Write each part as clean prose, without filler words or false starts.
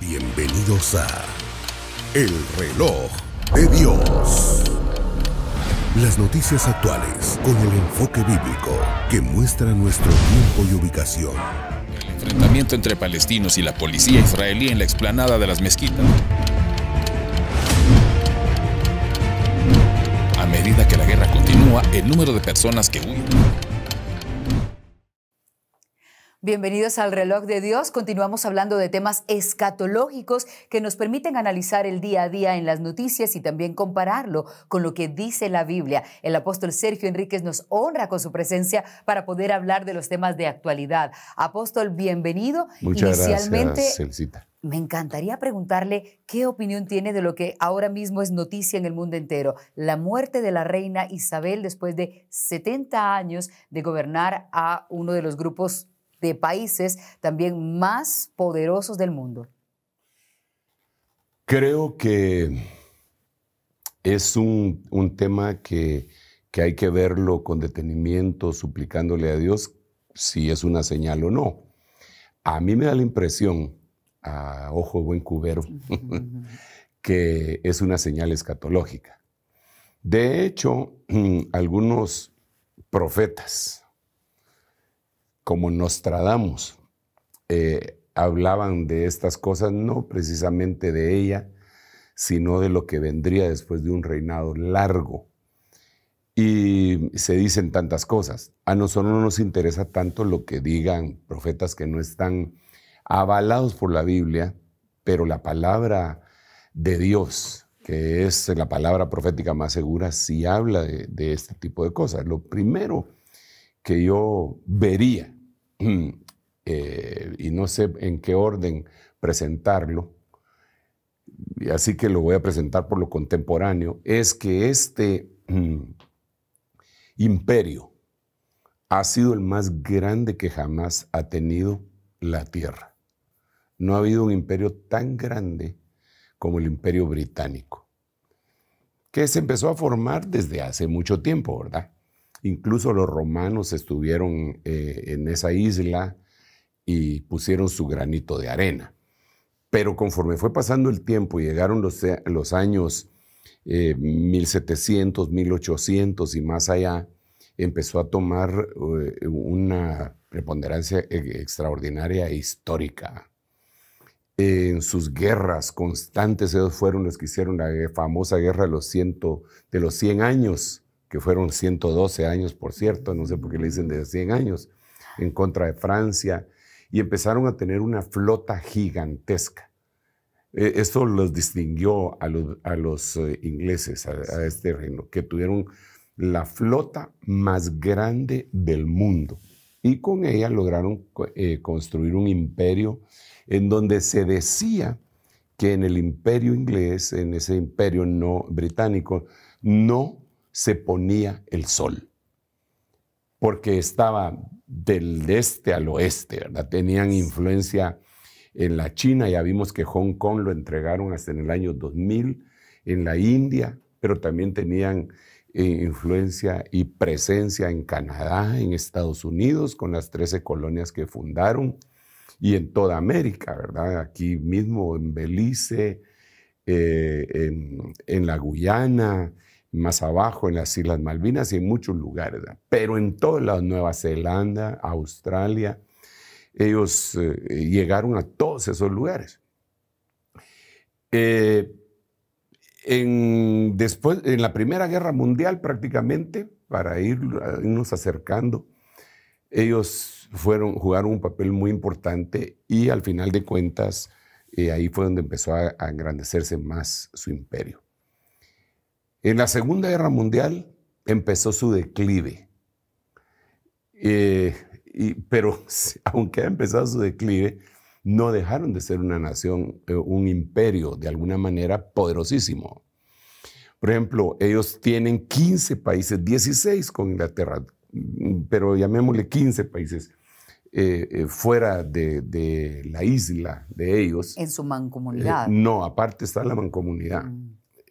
Bienvenidos a El Reloj de Dios. Las noticias actuales con el enfoque bíblico que muestra nuestro tiempo y ubicación. El enfrentamiento entre palestinos y la policía israelí en la explanada de las mezquitas. A medida que la guerra continúa, el número de personas que huyen. Bienvenidos al Reloj de Dios. Continuamos hablando de temas escatológicos que nos permiten analizar el día a día en las noticias y también compararlo con lo que dice la Biblia. El apóstol Sergio Enríquez nos honra con su presencia para poder hablar de los temas de actualidad. Apóstol, bienvenido. Muchas gracias, Celcita. Me encantaría preguntarle qué opinión tiene de lo que ahora mismo es noticia en el mundo entero. La muerte de la reina Isabel después de 70 años de gobernar a uno de los grupos de países también más poderosos del mundo. Creo que es un tema que hay que verlo con detenimiento, suplicándole a Dios si es una señal o no. A mí me da la impresión, a ojo buen cubero, que es una señal escatológica. De hecho, algunos profetas, como Nostradamus, hablaban de estas cosas, no precisamente de ella, sino de lo que vendría después de un reinado largo. Y se dicen tantas cosas. A nosotros no nos interesa tanto lo que digan profetas que no están avalados por la Biblia, pero la palabra de Dios, que es la palabra profética más segura, sí habla de este tipo de cosas. Lo primero que yo vería, y no sé en qué orden presentarlo, y así que lo voy a presentar por lo contemporáneo, es que este imperio ha sido el más grande que jamás ha tenido la tierra. No ha habido un imperio tan grande como el Imperio Británico, que se empezó a formar desde hace mucho tiempo, ¿verdad? Incluso los romanos estuvieron en esa isla y pusieron su granito de arena. Pero conforme fue pasando el tiempo y llegaron los años 1700, 1800 y más allá, empezó a tomar una preponderancia extraordinaria e histórica. En sus guerras constantes, ellos fueron los que hicieron la famosa guerra de los 100 años, que fueron 112 años, por cierto, no sé por qué le dicen de 100 años, en contra de Francia, y empezaron a tener una flota gigantesca. Esto los distinguió a los ingleses, a este reino, que tuvieron la flota más grande del mundo, y con ella lograron construir un imperio en donde se decía que en el imperio inglés, en ese imperio no británico, no se ponía el sol, porque estaba del este al oeste, ¿verdad? Tenían influencia en la China, ya vimos que Hong Kong lo entregaron hasta en el año 2000, en la India, pero también tenían influencia y presencia en Canadá, en Estados Unidos, con las 13 colonias que fundaron, y en toda América, ¿verdad? Aquí mismo en Belice, en la Guyana, más abajo en las Islas Malvinas y en muchos lugares, ¿verdad? Pero en toda la Nueva Zelanda, Australia, ellos llegaron a todos esos lugares. Después, en la Primera Guerra Mundial prácticamente, para irnos acercando, ellos jugaron un papel muy importante y al final de cuentas ahí fue donde empezó a engrandecerse más su imperio. En la Segunda Guerra Mundial empezó su declive, pero aunque ha empezado su declive, no dejaron de ser una nación, un imperio de alguna manera poderosísimo. Por ejemplo, ellos tienen 15 países, 16 con Inglaterra, pero llamémosle 15 países fuera de la isla de ellos. En su mancomunidad. No, aparte está la mancomunidad.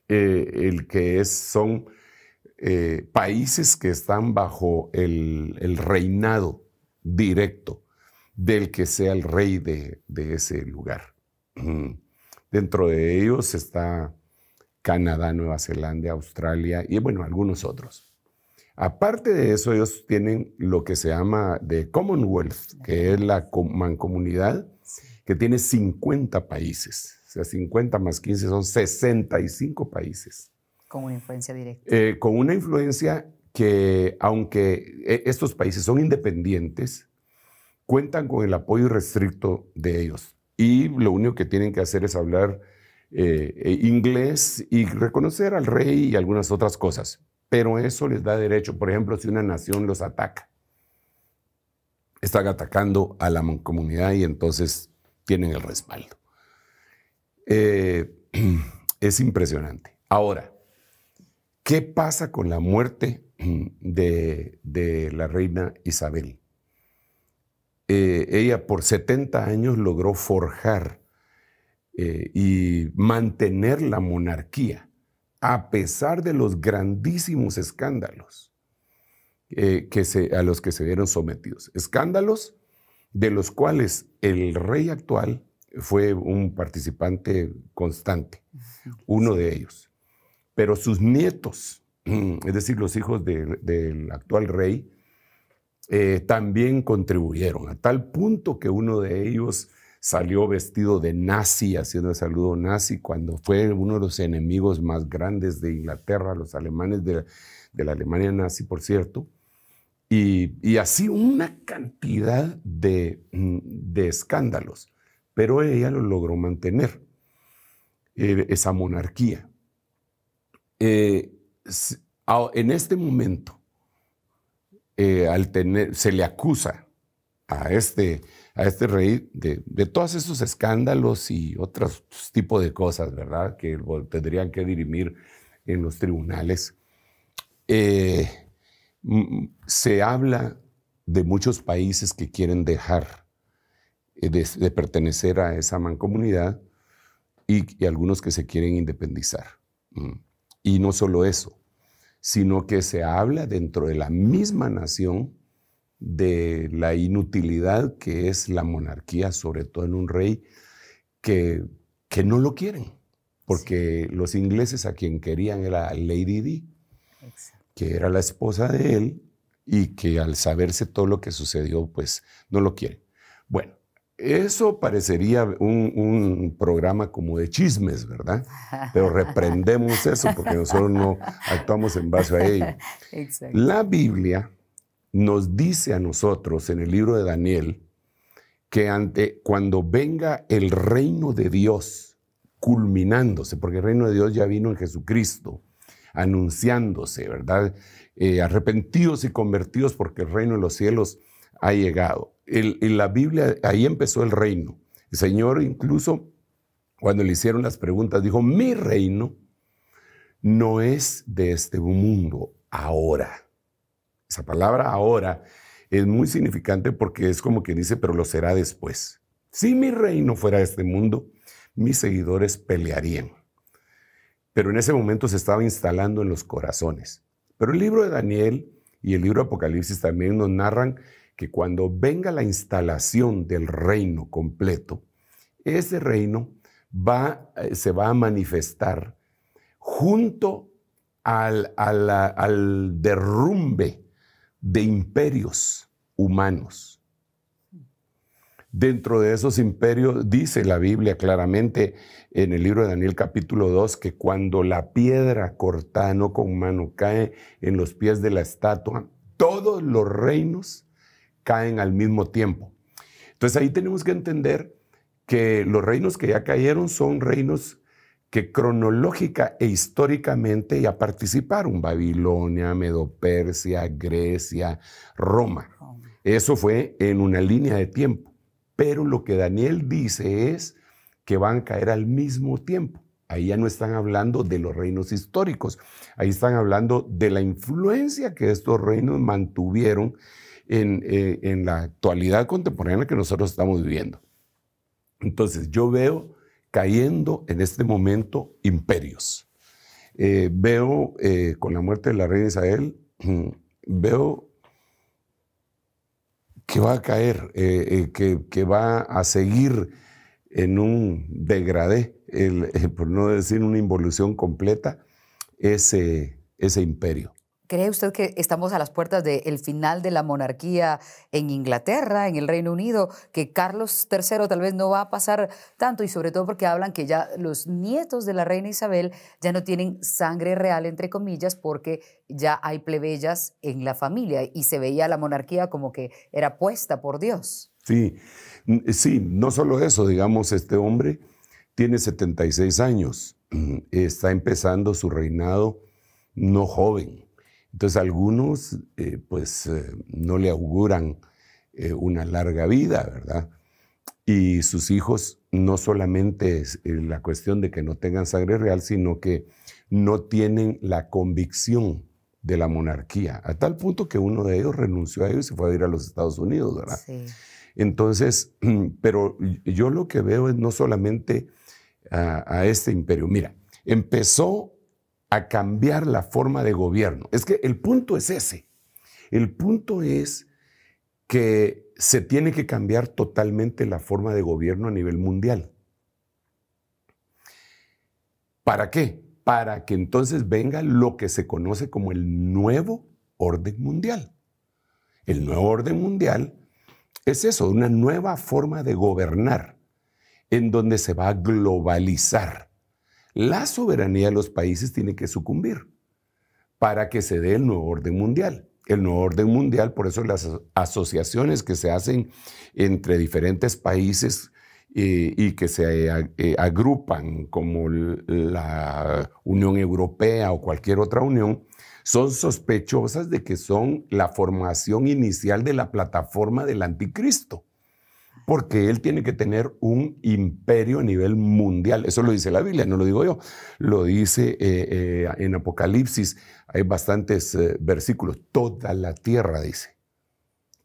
El que son países que están bajo el reinado directo del que sea el rey de ese lugar. Dentro de ellos está Canadá, Nueva Zelanda, Australia y bueno, algunos otros. Aparte de eso, ellos tienen lo que se llama The Commonwealth, que es la mancomunidad, que tiene 50 países. O sea, 50 más 15 son 65 países. Con una influencia directa. Con una influencia que, aunque estos países son independientes, cuentan con el apoyo irrestricto de ellos. Y lo único que tienen que hacer es hablar inglés y reconocer al rey y algunas otras cosas. Pero eso les da derecho. Por ejemplo, si una nación los ataca, están atacando a la mancomunidad y entonces tienen el respaldo. Es impresionante. Ahora, ¿qué pasa con la muerte de la reina Isabel? Ella por 70 años logró forjar y mantener la monarquía, a pesar de los grandísimos escándalos a los que se vieron sometidos. Escándalos de los cuales el rey actual fue un participante constante, uno de ellos. Pero sus nietos, es decir, los hijos del actual rey, también contribuyeron, a tal punto que uno de ellos salió vestido de nazi, haciendo el saludo nazi, cuando fue uno de los enemigos más grandes de Inglaterra, los alemanes de la Alemania nazi, por cierto, y así una cantidad de escándalos, pero ella lo logró mantener, esa monarquía. En este momento, se le acusa a este rey de todos esos escándalos y otros tipos de cosas, ¿verdad?, que tendrían que dirimir en los tribunales. Se habla de muchos países que quieren dejar de pertenecer a esa mancomunidad y algunos que se quieren independizar. Y no solo eso, sino que se habla dentro de la misma nación de la inutilidad que es la monarquía, sobre todo en un rey que no lo quieren, porque los ingleses a quien querían era Lady Di, que era la esposa de él y que al saberse todo lo que sucedió, pues no lo quieren. Bueno, eso parecería un programa como de chismes, ¿verdad? Pero reprendemos eso porque nosotros no actuamos en base a ello. Exacto. La Biblia nos dice a nosotros en el libro de Daniel que cuando venga el reino de Dios culminándose, porque el reino de Dios ya vino en Jesucristo, anunciándose, ¿verdad? Arrepentidos y convertidos porque el reino de los cielos ha llegado. En la Biblia, ahí empezó el reino. El Señor incluso, cuando le hicieron las preguntas, dijo, mi reino no es de este mundo ahora. Esa palabra ahora es muy significante porque es como que dice, pero lo será después. Si mi reino fuera de este mundo, mis seguidores pelearían. Pero en ese momento se estaba instalando en los corazones. Pero el libro de Daniel y el libro de Apocalipsis también nos narran que cuando venga la instalación del reino completo, ese reino se va a manifestar junto al derrumbe de imperios humanos. Dentro de esos imperios, dice la Biblia claramente en el libro de Daniel capítulo 2, que cuando la piedra cortada no con mano cae en los pies de la estatua, todos los reinos caen al mismo tiempo. Entonces ahí tenemos que entender que los reinos que ya cayeron son reinos que cronológica e históricamente ya participaron. Babilonia, Medo-Persia, Grecia, Roma. Eso fue en una línea de tiempo. Pero lo que Daniel dice es que van a caer al mismo tiempo. Ahí ya no están hablando de los reinos históricos. Ahí están hablando de la influencia que estos reinos mantuvieron en la actualidad contemporánea que nosotros estamos viviendo. Entonces yo veo cayendo en este momento imperios. Veo con la muerte de la reina Isabel, veo que va a caer, que va a seguir en un degradé, por no decir una involución completa, ese imperio. ¿Cree usted que estamos a las puertas del final de la monarquía en Inglaterra, en el Reino Unido, que Carlos III tal vez no va a pasar tanto, y sobre todo porque hablan que ya los nietos de la reina Isabel ya no tienen sangre real, entre comillas, porque ya hay plebeyas en la familia y se veía la monarquía como que era puesta por Dios? Sí, no solo eso, digamos, este hombre tiene 76 años, está empezando su reinado no joven. Entonces algunos no le auguran una larga vida, ¿verdad? Y sus hijos no solamente es la cuestión de que no tengan sangre real, sino que no tienen la convicción de la monarquía, a tal punto que uno de ellos renunció a ellos y se fue a vivir a los Estados Unidos, ¿verdad? Sí. Entonces, pero yo lo que veo es no solamente a este imperio. Mira, empezó a cambiar la forma de gobierno. Es que el punto es ese. El punto es que se tiene que cambiar totalmente la forma de gobierno a nivel mundial. ¿Para qué? Para que entonces venga lo que se conoce como el nuevo orden mundial. El nuevo orden mundial es eso, una nueva forma de gobernar en donde se va a globalizar. La soberanía de los países tiene que sucumbir para que se dé el nuevo orden mundial. El nuevo orden mundial, por eso las asociaciones que se hacen entre diferentes países y que se agrupan como la Unión Europea o cualquier otra unión, son sospechosas de que son la formación inicial de la plataforma del anticristo. Porque él tiene que tener un imperio a nivel mundial. Eso lo dice la Biblia, no lo digo yo. Lo dice en Apocalipsis. Hay bastantes versículos. Toda la tierra, dice.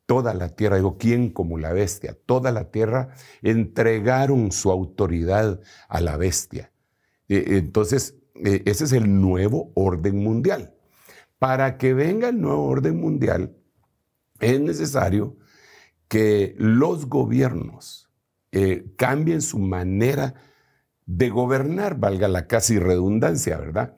Toda la tierra. Digo, ¿quién como la bestia? Toda la tierra entregaron su autoridad a la bestia. Entonces, ese es el nuevo orden mundial. Para que venga el nuevo orden mundial, es necesario que los gobiernos cambien su manera de gobernar, valga la casi redundancia, ¿verdad?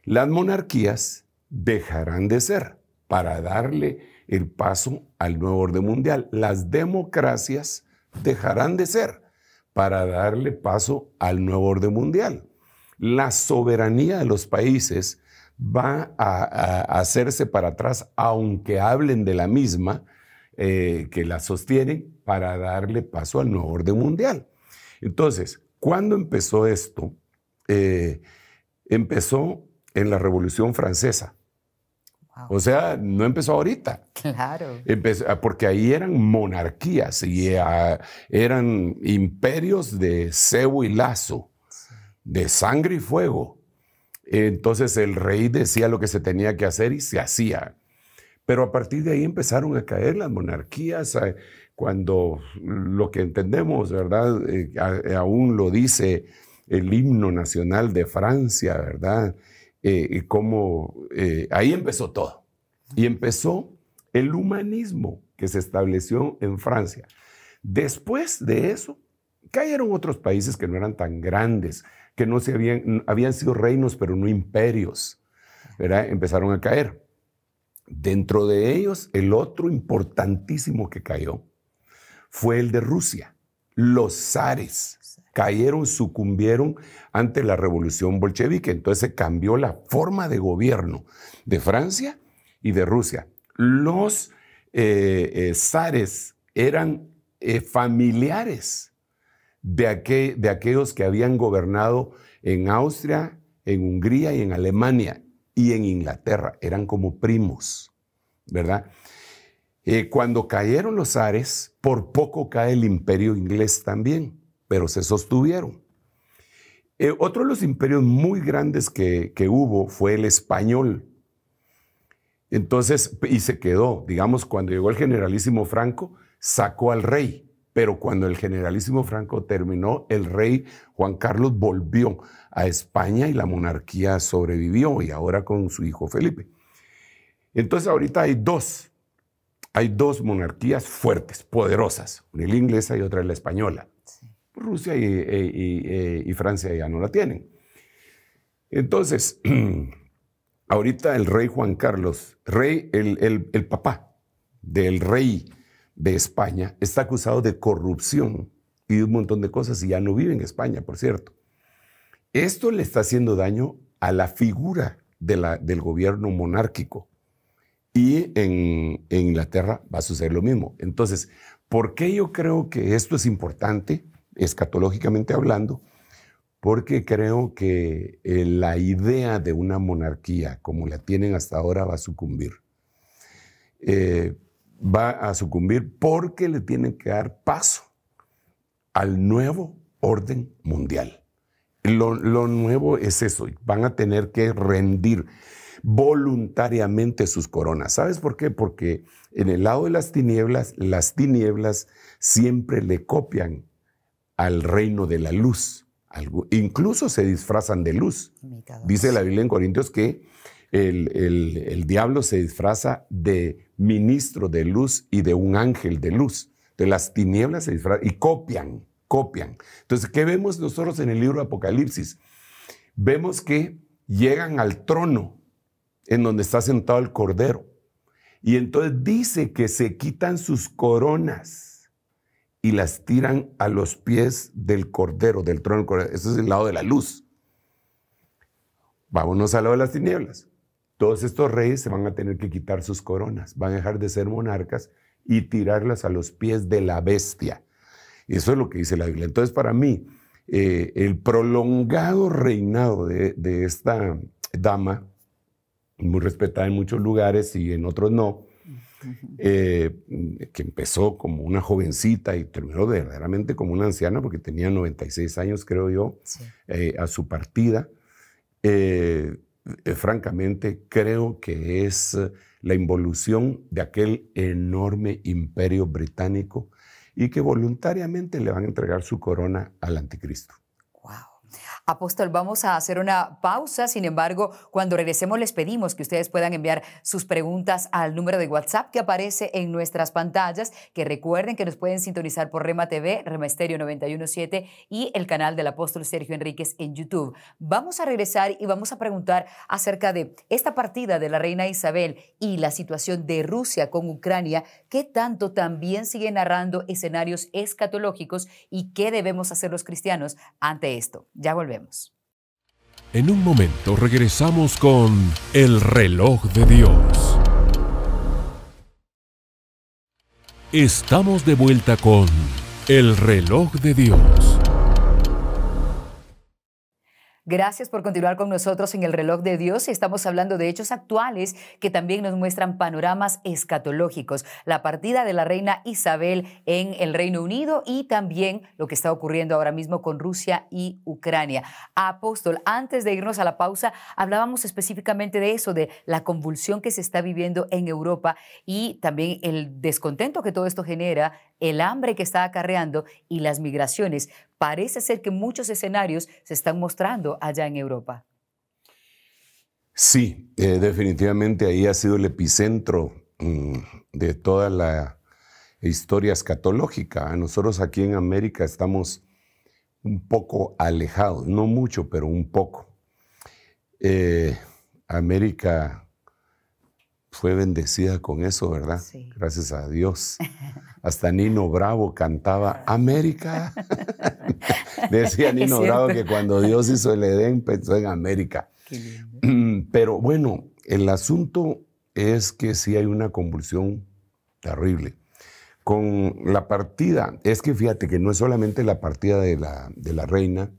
Las monarquías dejarán de ser para darle el paso al nuevo orden mundial. Las democracias dejarán de ser para darle paso al nuevo orden mundial. La soberanía de los países va a hacerse para atrás, aunque hablen de la misma, que la sostienen para darle paso al nuevo orden mundial. Entonces, ¿cuándo empezó esto? Empezó en la Revolución Francesa. Wow. O sea, no empezó ahorita. Claro. Porque ahí eran monarquías y eran imperios de cebo y lazo, de sangre y fuego. Entonces el rey decía lo que se tenía que hacer y se hacía. Pero a partir de ahí empezaron a caer las monarquías, cuando lo que entendemos, ¿verdad? Aún lo dice el himno nacional de Francia, ¿verdad? Ahí empezó todo. Y empezó el humanismo que se estableció en Francia. Después de eso, cayeron otros países que no eran tan grandes, que no habían sido reinos, pero no imperios, ¿verdad? Empezaron a caer. Dentro de ellos, el otro importantísimo que cayó fue el de Rusia. Los zares cayeron, sucumbieron ante la revolución bolchevique. Entonces se cambió la forma de gobierno de Francia y de Rusia. Los zares eran familiares de aquellos que habían gobernado en Austria, en Hungría y en Alemania. Y en Inglaterra, eran como primos, ¿verdad? Cuando cayeron los zares, por poco cae el imperio inglés también, pero se sostuvieron. Otro de los imperios muy grandes que hubo fue el español. Entonces, y se quedó, digamos, cuando llegó el generalísimo Franco, sacó al rey. Pero cuando el generalísimo Franco terminó, el rey Juan Carlos volvió a España y la monarquía sobrevivió, y ahora con su hijo Felipe. Entonces ahorita hay dos monarquías fuertes, poderosas. Una es la inglesa y otra es la española. Sí. Rusia y Francia ya no la tienen. Entonces, ahorita el rey Juan Carlos, el papá del rey de España, está acusado de corrupción y de un montón de cosas y ya no vive en España, por cierto. Esto le está haciendo daño a la figura del gobierno monárquico. Y en Inglaterra va a suceder lo mismo. Entonces, ¿por qué yo creo que esto es importante, escatológicamente hablando? Porque creo que la idea de una monarquía, como la tienen hasta ahora, va a sucumbir. Va a sucumbir porque le tienen que dar paso al nuevo orden mundial. Lo nuevo es eso, van a tener que rendir voluntariamente sus coronas. ¿Sabes por qué? Porque en el lado de las tinieblas siempre le copian al reino de la luz. Incluso se disfrazan de luz. Dice la Biblia en Corintios que el diablo se disfraza de ministro de luz y de un ángel de luz. De las tinieblas se disfrazan y copian. Entonces, ¿qué vemos nosotros en el libro de Apocalipsis? Vemos que llegan al trono en donde está sentado el Cordero. Y entonces dice que se quitan sus coronas y las tiran a los pies del Cordero, del trono del Cordero. Eso es el lado de la luz. Vámonos al lado de las tinieblas. Todos estos reyes se van a tener que quitar sus coronas, van a dejar de ser monarcas y tirarlas a los pies de la bestia. Eso es lo que dice la Biblia. Entonces, para mí, el prolongado reinado de esta dama, muy respetada en muchos lugares y en otros no, que empezó como una jovencita y terminó verdaderamente como una anciana porque tenía 96 años, creo yo, sí. A su partida. Francamente, creo que es la involución de aquel enorme imperio británico y que voluntariamente le van a entregar su corona al anticristo. Wow. Apóstol, vamos a hacer una pausa. Sin embargo, cuando regresemos les pedimos que ustedes puedan enviar sus preguntas al número de WhatsApp que aparece en nuestras pantallas, que recuerden que nos pueden sintonizar por Rema TV, Rema Estéreo 91.7 y el canal del apóstol Sergio Enríquez en YouTube. Vamos a regresar y vamos a preguntar acerca de esta partida de la reina Isabel y la situación de Rusia con Ucrania, que tanto también sigue narrando escenarios escatológicos y qué debemos hacer los cristianos ante esto. Ya volvemos. En un momento regresamos con El Reloj de Dios. Estamos de vuelta con El Reloj de Dios. Gracias por continuar con nosotros en El Reloj de Dios. Estamos hablando de hechos actuales que también nos muestran panoramas escatológicos. La partida de la reina Isabel en el Reino Unido y también lo que está ocurriendo ahora mismo con Rusia y Ucrania. Apóstol, antes de irnos a la pausa, hablábamos específicamente de eso, de la convulsión que se está viviendo en Europa y también el descontento que todo esto genera, el hambre que está acarreando y las migraciones. Parece ser que muchos escenarios se están mostrando allá en Europa. Sí, definitivamente ahí ha sido el epicentro de toda la historia escatológica. Nosotros aquí en América estamos un poco alejados, no mucho, pero un poco. América fue bendecida con eso, ¿verdad? Sí. Gracias a Dios. Hasta Nino Bravo cantaba América. Decía Nino Bravo que cuando Dios hizo el Edén pensó en América. Pero bueno, el asunto es que sí hay una convulsión terrible. Con la partida, es que fíjate que no es solamente la partida de la reina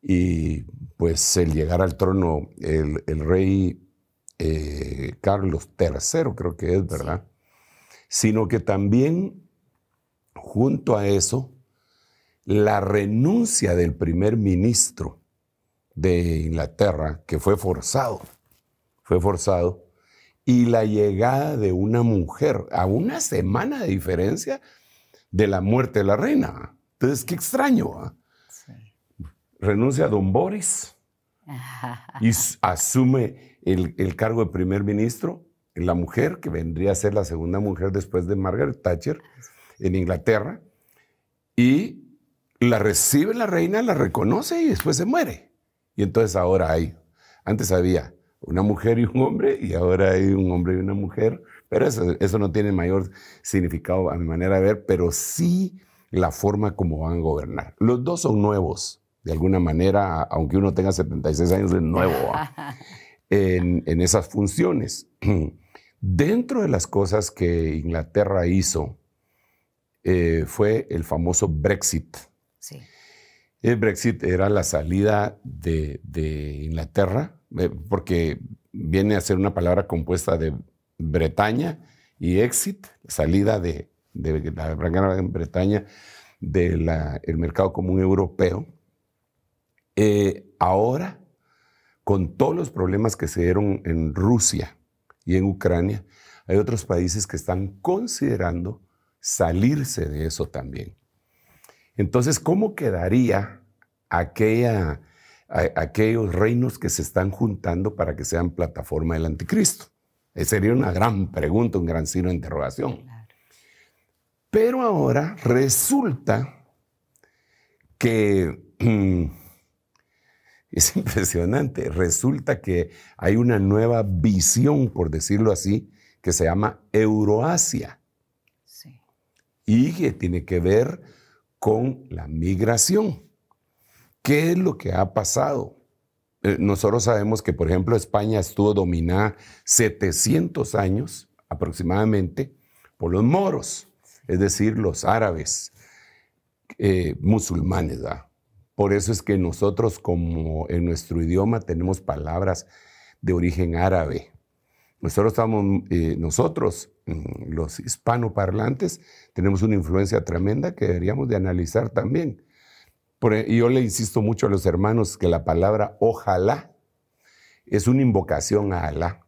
y pues el llegar al trono, el rey Carlos III, creo que es, ¿verdad? Sí. Sino que también, junto a eso, la renuncia del primer ministro de Inglaterra, que fue forzado, y la llegada de una mujer a una semana de diferencia de la muerte de la reina. Entonces, qué extraño, ¿eh? Sí. Renuncia a don Boris y asume el cargo de primer ministro, la mujer, que vendría a ser la segunda mujer después de Margaret Thatcher en Inglaterra, y la recibe la reina, la reconoce y después se muere. Y entonces ahora antes había una mujer y un hombre, y ahora hay un hombre y una mujer, pero eso no tiene mayor significado a mi manera de ver, pero sí la forma como van a gobernar. Los dos son nuevos, de alguna manera, aunque uno tenga 76 años, es nuevo en esas funciones. Dentro de las cosas que Inglaterra hizo, fue el famoso Brexit. Sí. El Brexit era la salida de Inglaterra, porque viene a ser una palabra compuesta de Bretaña y exit, salida de la Gran Bretaña del mercado común europeo. Ahora, con todos los problemas que se dieron en Rusia y en Ucrania, hay otros países que están considerando salirse de eso también. Entonces, ¿cómo quedaría aquellos reinos que se están juntando para que sean plataforma del anticristo? Esa sería una gran pregunta, un gran signo de interrogación. Claro. Pero ahora resulta que es impresionante, resulta que hay una nueva visión, por decirlo así, que se llama Euroasia. Sí. Y que tiene que ver con la migración. ¿Qué es lo que ha pasado? Nosotros sabemos que, por ejemplo, España estuvo dominada 700 años aproximadamente por los moros, es decir, los árabes musulmanes, ¿verdad? Por eso es que nosotros, como en nuestro idioma, tenemos palabras de origen árabe. Nosotros, los hispanoparlantes, tenemos una influencia tremenda que deberíamos de analizar también. Y yo le insisto mucho a los hermanos que la palabra ojalá es una invocación a Alá.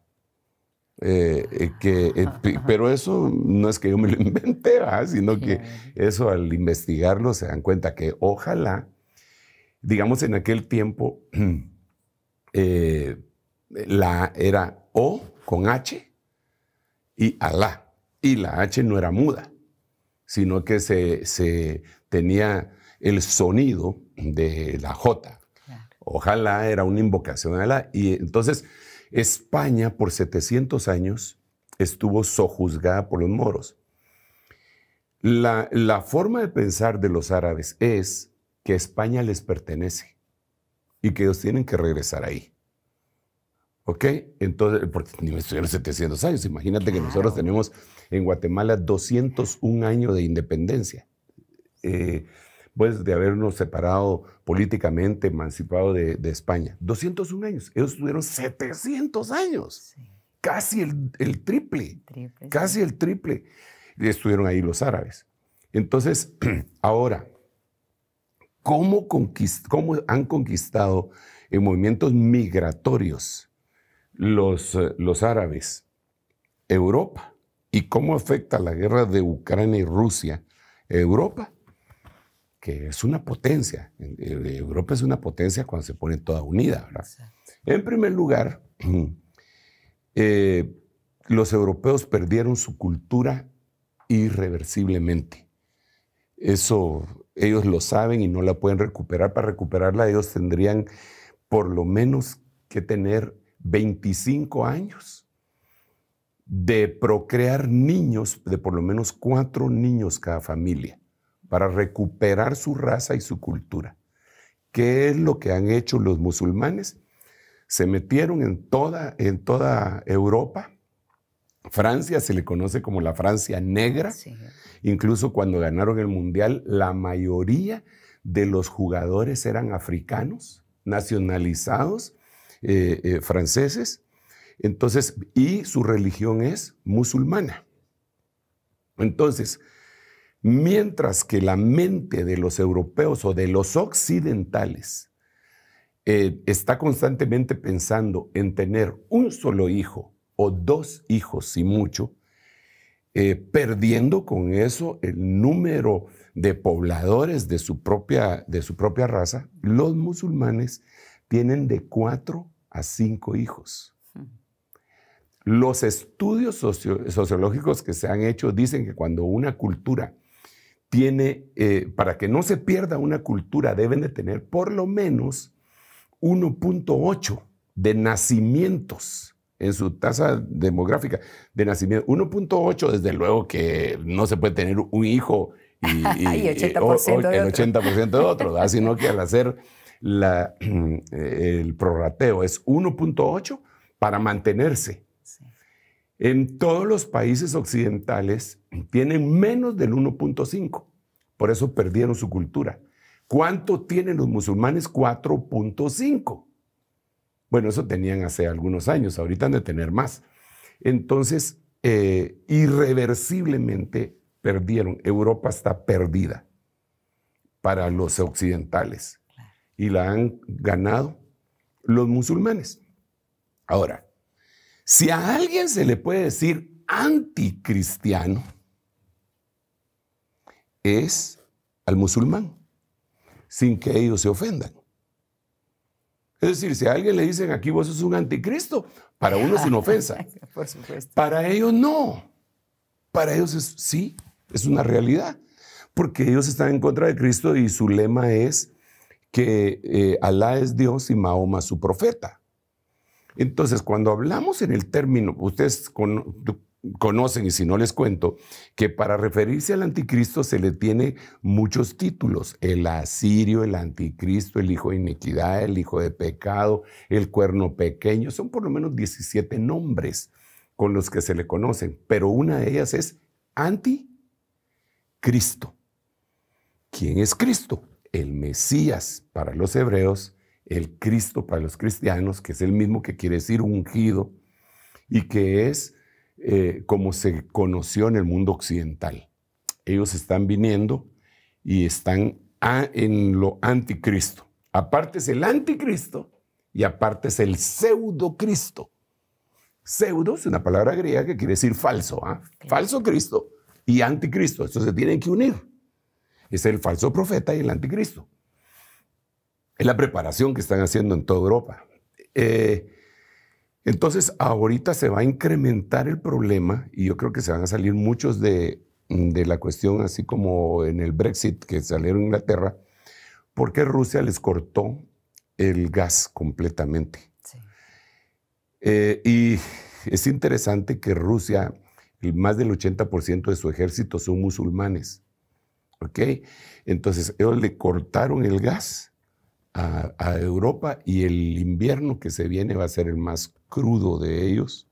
Pero eso no es que yo me lo inventé, sino que eso, al investigarlo, se dan cuenta que ojalá, digamos, en aquel tiempo era O con H y Alá. Y la H no era muda, sino que se tenía el sonido de la J. Claro. Ojalá era una invocación a Alá. Y entonces España por 700 años estuvo sojuzgada por los moros. La forma de pensar de los árabes es que España les pertenece y que ellos tienen que regresar ahí. ¿Ok? Entonces, porque ni me estuvieron 700 años. Imagínate que nosotros tenemos en Guatemala 201 años de independencia. Pues de habernos separado políticamente, emancipado de España. 201 años. Ellos tuvieron 700 años. Sí. Casi el triple. Casi sí. El triple. Y estuvieron ahí los árabes. Entonces, ahora, ¿cómo han conquistado en movimientos migratorios los árabes Europa? ¿Y cómo afecta la guerra de Ucrania y Rusia Europa? Que es una potencia. Europa es una potencia cuando se pone toda unida, ¿verdad? En primer lugar, los europeos perdieron su cultura irreversiblemente. Eso ellos lo saben y no la pueden recuperar. Para recuperarla ellos tendrían por lo menos que tener 25 años de procrear niños, de por lo menos 4 niños cada familia, para recuperar su raza y su cultura. ¿Qué es lo que han hecho los musulmanes? Se metieron en toda Europa. Francia se le conoce como la Francia negra. Sí. Incluso cuando ganaron el Mundial, la mayoría de los jugadores eran africanos, nacionalizados, franceses. Entonces, y su religión es musulmana. Entonces, mientras que la mente de los europeos o de los occidentales está constantemente pensando en tener un solo hijo o 2 hijos, si mucho, perdiendo con eso el número de pobladores de su propia raza, los musulmanes tienen de 4 a 5 hijos. Los estudios sociológicos que se han hecho dicen que cuando una cultura tiene, para que no se pierda una cultura, deben de tener por lo menos 1.8 de nacimientos en su tasa demográfica de nacimiento. 1.8, desde luego que no se puede tener un hijo y 80% el 80% de otro, ¿verdad? Sino que al hacer el prorrateo es 1.8 para mantenerse. Sí. En todos los países occidentales tienen menos del 1.5, por eso perdieron su cultura. ¿Cuánto tienen los musulmanes? 4.5. Bueno, eso tenían hace algunos años, ahorita han de tener más. Entonces, irreversiblemente perdieron. Europa está perdida para los occidentales y la han ganado los musulmanes. Ahora, si a alguien se le puede decir anticristiano, es al musulmán, sin que ellos se ofendan. Es decir, si a alguien le dicen aquí vos sos un anticristo, para uno es una ofensa. Por supuesto. Para ellos no. Para ellos sí, es una realidad. Porque ellos están en contra de Cristo y su lema es que Alá es Dios y Mahoma su profeta. Entonces, cuando hablamos en el término, ustedes conocen, y si no les cuento, que para referirse al anticristo se le tiene muchos títulos: el asirio, el anticristo, el hijo de iniquidad, el hijo de pecado, el cuerno pequeño. Son por lo menos 17 nombres con los que se le conocen, pero una de ellas es anticristo. ¿Quién es Cristo? El Mesías para los hebreos, el Cristo para los cristianos, que es el mismo que quiere decir ungido, y que es como se conoció en el mundo occidental. Ellos están viniendo y están en lo anticristo. Aparte es el anticristo y aparte es el pseudocristo. Pseudo es una palabra griega que quiere decir falso, ¿eh? Falso Cristo y anticristo. Estos se tienen que unir. Es el falso profeta y el anticristo. Es la preparación que están haciendo en toda Europa. Entonces, ahorita se va a incrementar el problema y yo creo que se van a salir muchos de la cuestión, así como en el Brexit, que salieron a Inglaterra, porque Rusia les cortó el gas completamente. Sí. Y es interesante que Rusia, más del 80% de su ejército son musulmanes. ¿Ok? Entonces, ellos le cortaron el gas a Europa y el invierno que se viene va a ser el más crudo de ellos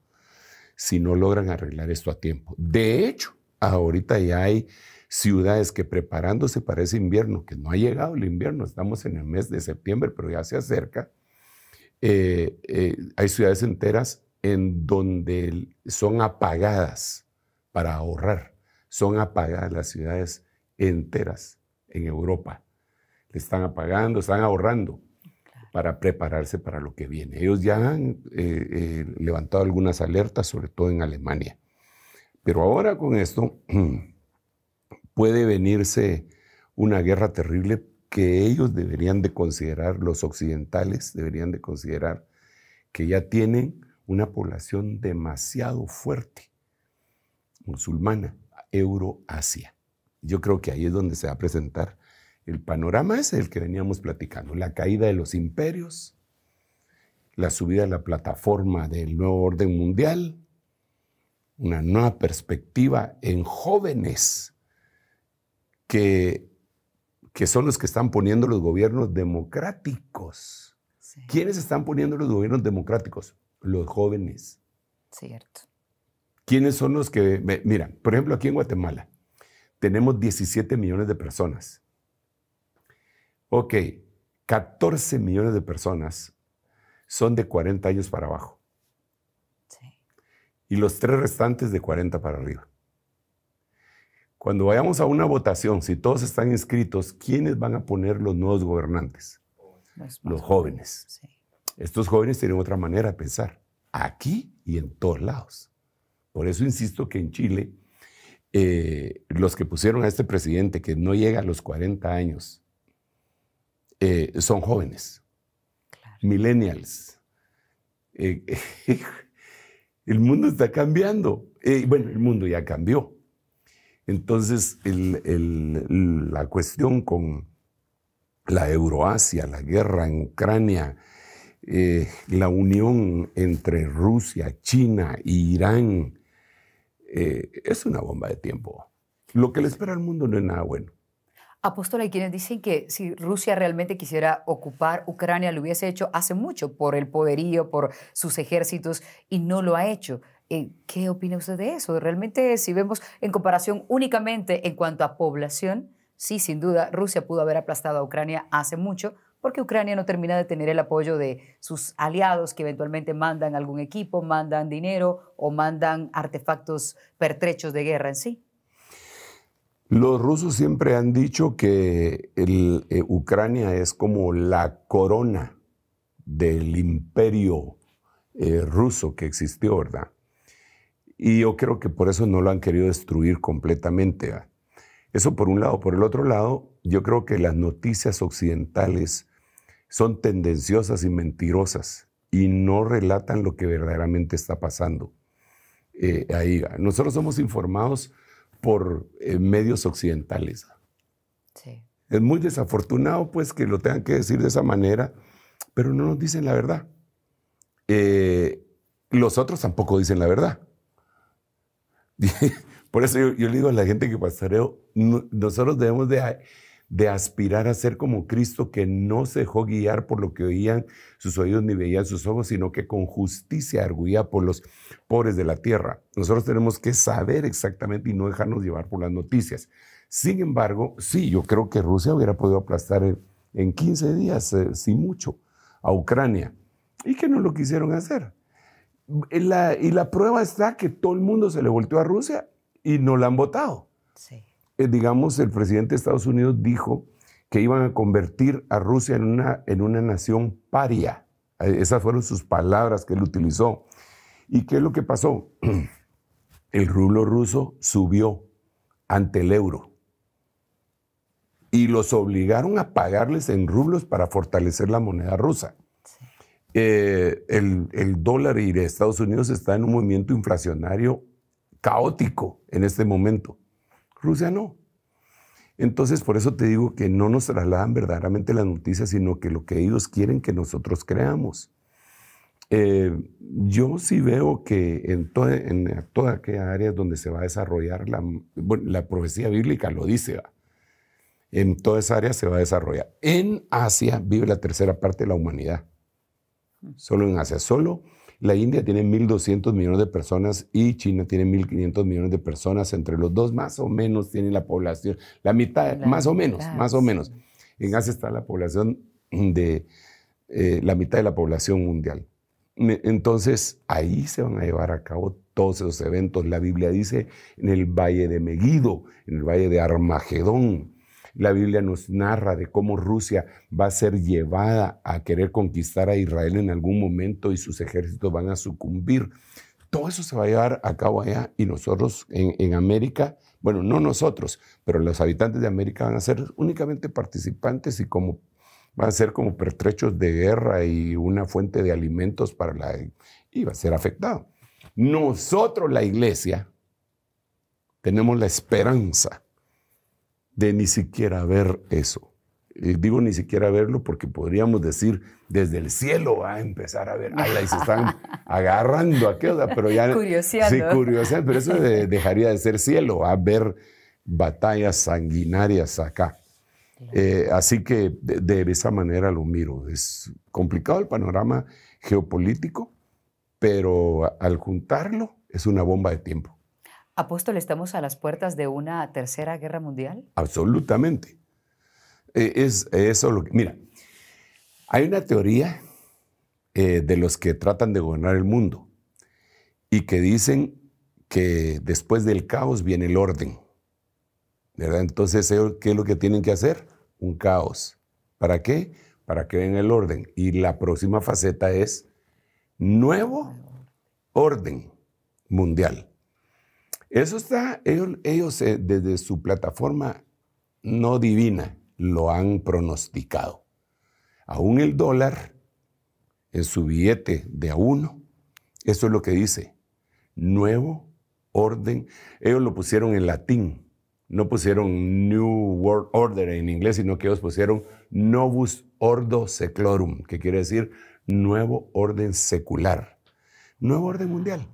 si no logran arreglar esto a tiempo. De hecho, ahorita ya hay ciudades que preparándose para ese invierno, que no ha llegado el invierno, estamos en el mes de septiembre, pero ya se acerca. Hay ciudades enteras en donde son apagadas para ahorrar. Son apagadas las ciudades enteras en Europa. Le están apagando, están ahorrando para prepararse para lo que viene. Ellos ya han levantado algunas alertas, sobre todo en Alemania. Pero ahora con esto puede venirse una guerra terrible que ellos deberían de considerar, los occidentales deberían de considerar que ya tienen una población demasiado fuerte, musulmana, Euroasia. Yo creo que ahí es donde se va a presentar el panorama ese del que veníamos platicando, la caída de los imperios, la subida de la plataforma del nuevo orden mundial, una nueva perspectiva en jóvenes que son los que están poniendo los gobiernos democráticos. Sí. ¿Quiénes están poniendo los gobiernos democráticos? Los jóvenes. Cierto. ¿Quiénes son los que...? Mira, por ejemplo, aquí en Guatemala tenemos 17 millones de personas. Ok, 14 millones de personas son de 40 años para abajo. Sí. Y los 3 restantes de 40 para arriba. Cuando vayamos a una votación, si todos están inscritos, ¿quiénes van a poner los nuevos gobernantes? Los jóvenes. Sí. Estos jóvenes tienen otra manera de pensar, aquí y en todos lados. Por eso insisto que en Chile, los que pusieron a este presidente que no llega a los 40 años, son jóvenes, claro. Millennials. El mundo está cambiando. Bueno, el mundo ya cambió. Entonces, la cuestión con la Euroasia, la guerra en Ucrania, la unión entre Rusia, China e Irán, es una bomba de tiempo. Lo que le espera al mundo no es nada bueno. Apóstol, hay quienes dicen que si Rusia realmente quisiera ocupar Ucrania, lo hubiese hecho hace mucho por el poderío, por sus ejércitos, y no lo ha hecho. ¿Qué opina usted de eso? Realmente, si vemos en comparación únicamente en cuanto a población, sí, sin duda, Rusia pudo haber aplastado a Ucrania hace mucho, porque Ucrania no termina de tener el apoyo de sus aliados que eventualmente mandan algún equipo, mandan dinero o mandan artefactos pertrechos de guerra en sí. Los rusos siempre han dicho que Ucrania es como la corona del imperio ruso que existió, ¿verdad? Y yo creo que por eso no lo han querido destruir completamente, ¿verdad? Eso por un lado. Por el otro lado, yo creo que las noticias occidentales son tendenciosas y mentirosas y no relatan lo que verdaderamente está pasando ahí. Nosotros somos informados por medios occidentales. Sí. Es muy desafortunado pues que lo tengan que decir de esa manera, pero no nos dicen la verdad. Los otros tampoco dicen la verdad. Por eso yo le digo a la gente que pastoreo, nosotros debemos de aspirar a ser como Cristo, que no se dejó guiar por lo que oían sus oídos ni veían sus ojos, sino que con justicia arguía por los pobres de la tierra. Nosotros tenemos que saber exactamente y no dejarnos llevar por las noticias. Sin embargo, sí, yo creo que Rusia hubiera podido aplastar en 15 días, sin mucho, a Ucrania, y que no lo quisieron hacer. Y la prueba está que todo el mundo se le volteó a Rusia y no la han votado. Sí. Digamos, el presidente de Estados Unidos dijo que iban a convertir a Rusia en una nación paria. Esas fueron sus palabras que él utilizó. ¿Y qué es lo que pasó? El rublo ruso subió ante el euro y los obligaron a pagarles en rublos para fortalecer la moneda rusa. El dólar y de Estados Unidos está en un movimiento inflacionario caótico en este momento. Rusia no. Entonces, por eso te digo que no nos trasladan verdaderamente las noticias, sino que lo que ellos quieren que nosotros creamos. Yo sí veo que en toda aquella área donde se va a desarrollar, la profecía bíblica lo dice, ¿va? En toda esa área se va a desarrollar. En Asia vive la tercera parte de la humanidad. Solo en Asia. Solo la India tiene 1.200 millones de personas y China tiene 1.500 millones de personas. Entre los dos más o menos tienen la población, la mitad, más o menos. En Asia está la población de la mitad de la población mundial. Entonces ahí se van a llevar a cabo todos esos eventos. La Biblia dice en el valle de Megido, en el valle de Armagedón. La Biblia nos narra de cómo Rusia va a ser llevada a querer conquistar a Israel en algún momento y sus ejércitos van a sucumbir. Todo eso se va a llevar a cabo allá y nosotros en América, bueno, no nosotros, pero los habitantes de América van a ser únicamente participantes y van a ser como pertrechos de guerra y una fuente de alimentos y va a ser afectado. Nosotros, la iglesia, tenemos la esperanza de ni siquiera ver eso. Digo ni siquiera verlo porque podríamos decir desde el cielo va a empezar a ver, y se están agarrando aquello, pero ya... Curioseando. Sí, curioseando, pero eso dejaría de ser cielo, a ver batallas sanguinarias acá. Así que de esa manera lo miro. Es complicado el panorama geopolítico, pero al juntarlo es una bomba de tiempo. Apóstol, ¿estamos a las puertas de una tercera guerra mundial? Absolutamente. Es eso lo que... Mira, hay una teoría de los que tratan de gobernar el mundo y que dicen que después del caos viene el orden, ¿verdad? Entonces, ¿qué es lo que tienen que hacer? Un caos. ¿Para qué? Para que venga el orden. Y la próxima faceta es nuevo orden mundial. Eso está, ellos desde su plataforma no divina lo han pronosticado. Aún el dólar, en su billete de A1, eso es lo que dice, nuevo orden. Ellos lo pusieron en latín, no pusieron New World Order en inglés, sino que ellos pusieron Novus Ordo Seclorum, que quiere decir nuevo orden secular, nuevo orden mundial.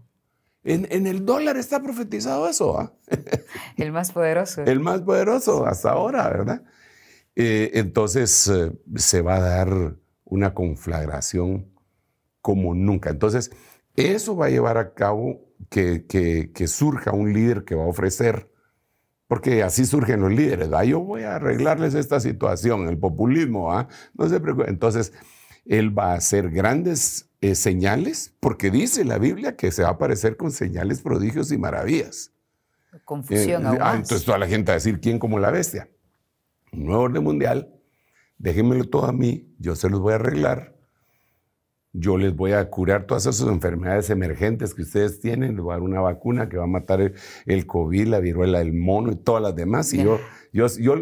En el dólar está profetizado eso, ¿ah? El más poderoso. El más poderoso hasta ahora, ¿verdad? Entonces se va a dar una conflagración como nunca. Entonces, eso va a llevar a cabo que surja un líder que va a ofrecer, porque así surgen los líderes, ¿va? Yo voy a arreglarles esta situación, el populismo, ¿va? No se preocupen. Entonces, él va a hacer grandes señales, porque dice la Biblia que se va a aparecer con señales, prodigios y maravillas. Confusión aún más. Entonces toda la gente va a decir, ¿quién como la bestia? Un nuevo orden mundial, déjenmelo todo a mí, yo se los voy a arreglar, yo les voy a curar todas esas enfermedades emergentes que ustedes tienen, les voy a dar una vacuna que va a matar el COVID, la viruela del mono y todas las demás, y yo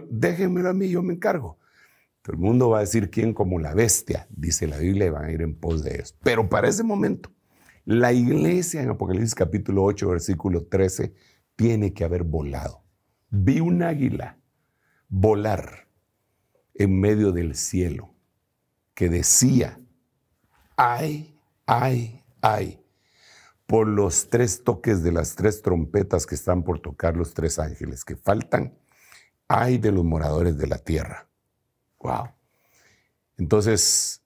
déjenmelo a mí, yo me encargo. Todo el mundo va a decir quién como la bestia, dice la Biblia, y van a ir en pos de ellos. Pero para ese momento, la iglesia en Apocalipsis capítulo 8, versículo 13, tiene que haber volado. Vi un águila volar en medio del cielo que decía, ay, ay, ay, por los 3 toques de las 3 trompetas que están por tocar los 3 ángeles que faltan, ay de los moradores de la tierra. Wow. Entonces,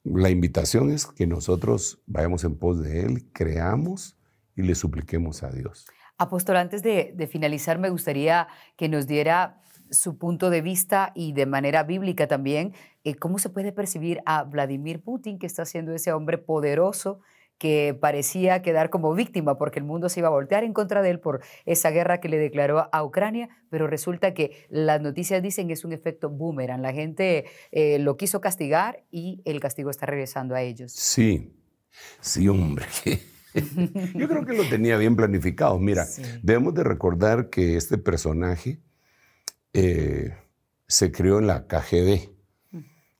la invitación es que nosotros vayamos en pos de Él, creamos y le supliquemos a Dios. Apóstol, antes de finalizar, me gustaría que nos diera su punto de vista y de manera bíblica también, cómo se puede percibir a Vladimir Putin, que está siendo ese hombre poderoso que parecía quedar como víctima porque el mundo se iba a voltear en contra de él por esa guerra que le declaró a Ucrania, pero resulta que las noticias dicen que es un efecto boomerang. La gente lo quiso castigar y el castigo está regresando a ellos. Sí, sí, hombre. Yo creo que lo tenía bien planificado. Mira, sí, debemos de recordar que este personaje se creó en la KGB.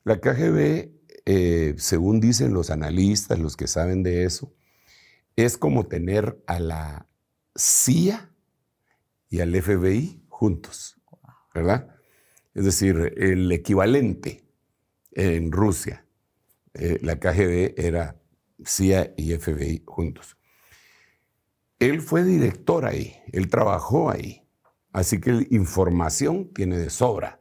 La KGB, según dicen los analistas, los que saben de eso, es como tener a la CIA y al FBI juntos, ¿verdad? Es decir, el equivalente en Rusia. La KGB era CIA y FBI juntos. Él fue director ahí, él trabajó ahí, así que información tiene de sobra.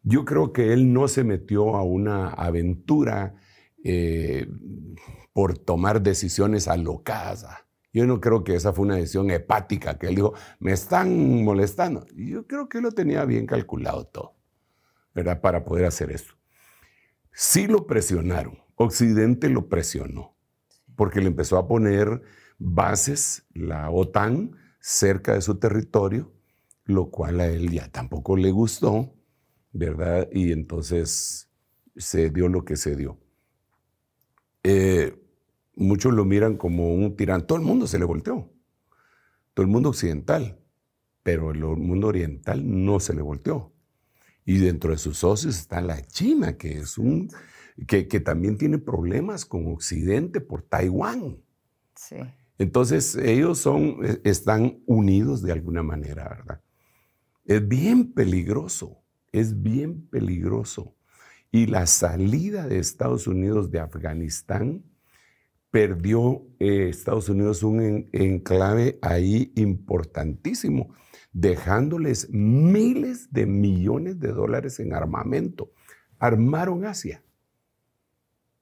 Yo creo que él no se metió a una aventura por tomar decisiones alocadas. Yo no creo que esa fue una decisión hepática, que él dijo, me están molestando. Yo creo que él lo tenía bien calculado todo, ¿verdad? Para poder hacer eso. Sí lo presionaron, Occidente lo presionó, porque le empezó a poner bases, la OTAN, cerca de su territorio, lo cual a él ya tampoco le gustó, ¿verdad? Y entonces se dio lo que se dio. Muchos lo miran como un tirano. Todo el mundo se le volteó. Todo el mundo occidental. Pero el mundo oriental no se le volteó. Y dentro de sus socios está la China, que es que también tiene problemas con Occidente por Taiwán. Sí. Entonces ellos están unidos de alguna manera, ¿verdad? Es bien peligroso. Es bien peligroso. Y la salida de Estados Unidos de Afganistán perdió Estados Unidos un enclave ahí importantísimo, dejándoles miles de millones de dólares en armamento. Armaron Asia.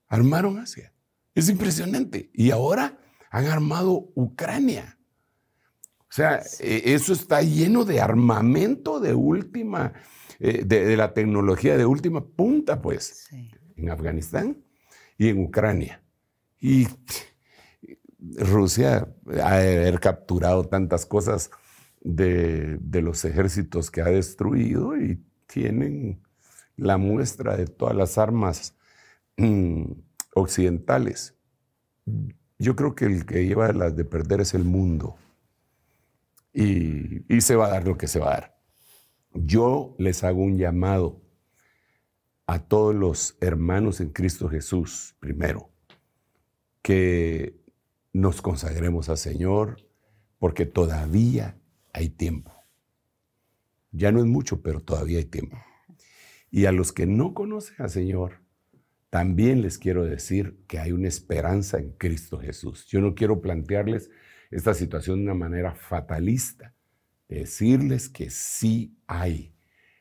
Armaron Asia. Es impresionante. Y ahora han armado Ucrania. O sea, eso está lleno de armamento de última... de la tecnología de última punta, pues, sí, en Afganistán y en Ucrania. Y Rusia ha de haber capturado tantas cosas de los ejércitos que ha destruido y tienen la muestra de todas las armas occidentales. Yo creo que el que lleva las de perder es el mundo. Y se va a dar lo que se va a dar. Yo les hago un llamado a todos los hermanos en Cristo Jesús, primero, que nos consagremos al Señor, porque todavía hay tiempo. Ya no es mucho, pero todavía hay tiempo. Y a los que no conocen al Señor, también les quiero decir que hay una esperanza en Cristo Jesús. Yo no quiero plantearles esta situación de una manera fatalista, decirles que sí hay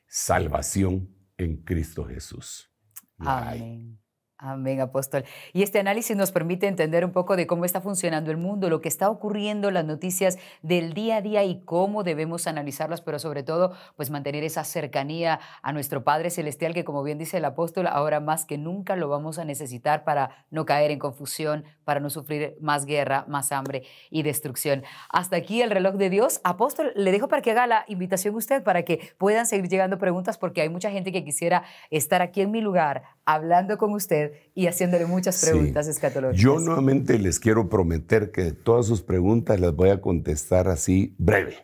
salvación en Cristo Jesús. Amén. Amén, apóstol. Y este análisis nos permite entender un poco de cómo está funcionando el mundo, lo que está ocurriendo, las noticias del día a día y cómo debemos analizarlas, pero sobre todo, pues mantener esa cercanía a nuestro Padre Celestial, que como bien dice el apóstol, ahora más que nunca lo vamos a necesitar para no caer en confusión, para no sufrir más guerra, más hambre y destrucción. Hasta aquí el reloj de Dios. Apóstol, le dejo para que haga la invitación usted para que puedan seguir llegando preguntas, porque hay mucha gente que quisiera estar aquí en mi lugar hablando con usted y haciéndole muchas preguntas escatológicas. Yo nuevamente les quiero prometer que todas sus preguntas las voy a contestar así breve,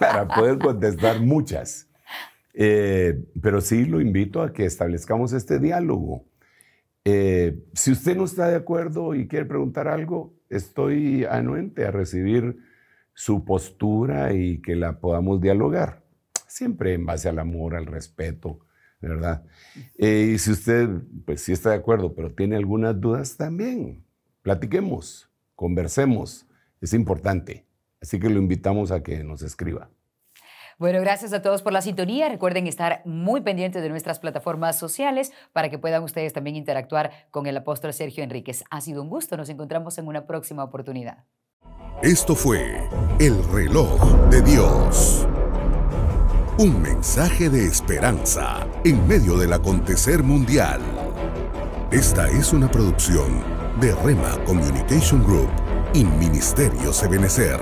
para poder contestar muchas. Pero sí lo invito a que establezcamos este diálogo. Si usted no está de acuerdo y quiere preguntar algo, estoy anuente a recibir su postura y que la podamos dialogar. Siempre en base al amor, al respeto, ¿verdad? Y si usted, pues sí está de acuerdo, pero tiene algunas dudas también, platiquemos, conversemos, es importante. Así que lo invitamos a que nos escriba. Bueno, gracias a todos por la sintonía. Recuerden estar muy pendientes de nuestras plataformas sociales para que puedan ustedes también interactuar con el apóstol Sergio Enríquez. Ha sido un gusto. Nos encontramos en una próxima oportunidad. Esto fue El Reloj de Dios. Un mensaje de esperanza en medio del acontecer mundial. Esta es una producción de Rema Communication Group y Ministerios Ebenecer.